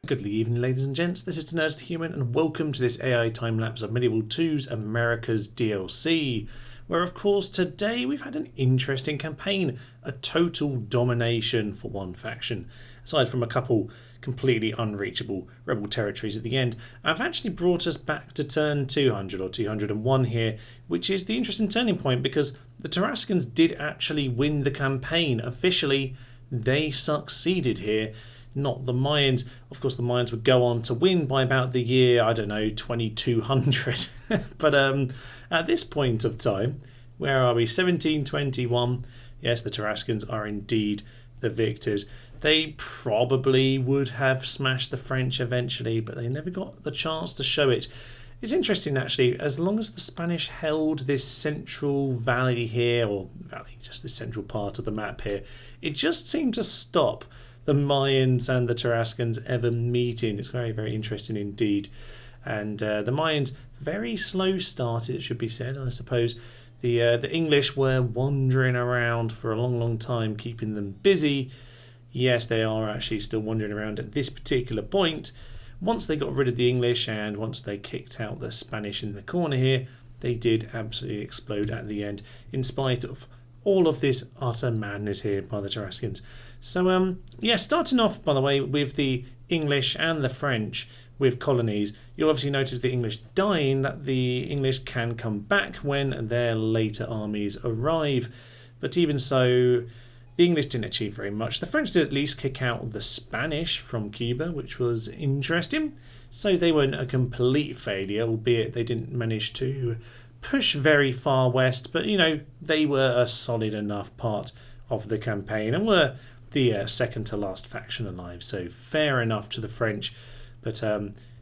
Good evening, ladies and gents. This is the Nerds the Human, and welcome to this AI time-lapse of Medieval 2's America's DLC, where, of course, today we've had an interesting campaign, a total domination for one faction. Aside from a couple completely unreachable rebel territories at the end, I've actually brought us back to turn 200 or 201 here, which is the interesting turning point because the Tarascans did actually win the campaign. Officially, they succeeded here. Not the Mayans. Of course, the Mayans would go on to win by about the year, I don't know, 2200. But at this point of time, where are we? 1721. Yes, the Tarascans are indeed the victors. They probably would have smashed the French eventually, but they never got the chance to show it. It's interesting, actually, as long as the Spanish held this central valley here, or valley, just this central part of the map here, it just seemed to stop the Mayans and the Tarascans ever meeting. It's very, very interesting indeed. And the Mayans, very slow started, it should be said, I suppose. The English were wandering around for a long, long time, keeping them busy. Yes, they are actually still wandering around at this particular point. Once they got rid of the English and once they kicked out the Spanish in the corner here, they did absolutely explode at the end, in spite of all of this utter madness here by the Tarascans. So, yeah, starting off, by the way, with the English and the French with colonies, you'll obviously notice the English dying, that the English can come back when their later armies arrive. But even so, the English didn't achieve very much. The French did at least kick out the Spanish from Cuba, which was interesting. So they weren't a complete failure, albeit they didn't manage to push very far west. But, you know, they were a solid enough part of the campaign and were the second to last faction alive. So fair enough to the French. But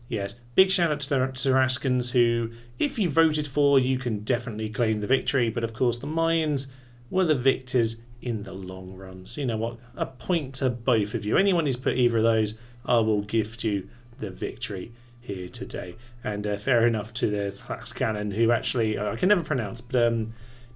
yes, big shout out to the Tarascans who, if you voted for, you can definitely claim the victory. But of course, the Mayans were the victors in the long run. So you know what? A point to both of you. Anyone who's put either of those, I will gift you the victory here today. And fair enough to the Tlaxcalan, who actually, I can never pronounce, but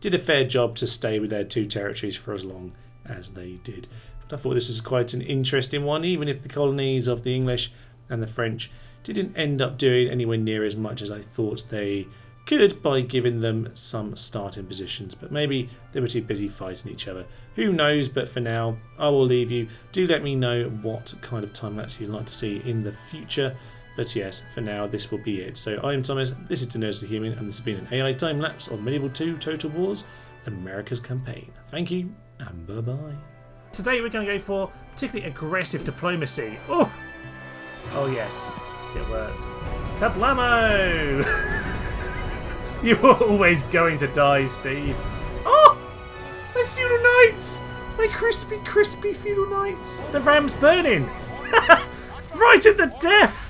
did a fair job to stay with their two territories for as long as they did. But I thought this was quite an interesting one, even if the colonies of the English and the French didn't end up doing anywhere near as much as I thought they could by giving them some starting positions. But maybe they were too busy fighting each other. Who knows? But for now, I will leave you. Do let me know what kind of time-lapse you'd like to see in the future. But yes, for now, this will be it. So I am Thomas, this is the Nerds the Human, and this has been an AI time-lapse of Medieval 2 Total Wars, America's Campaign. Thank you, and bye-bye. Today we're going to go for particularly aggressive diplomacy. Oh yes, it worked. Kablamo! You were always going to die, Steve. Oh! My feudal knights! My crispy, crispy feudal knights! The ram's burning! Right at the death!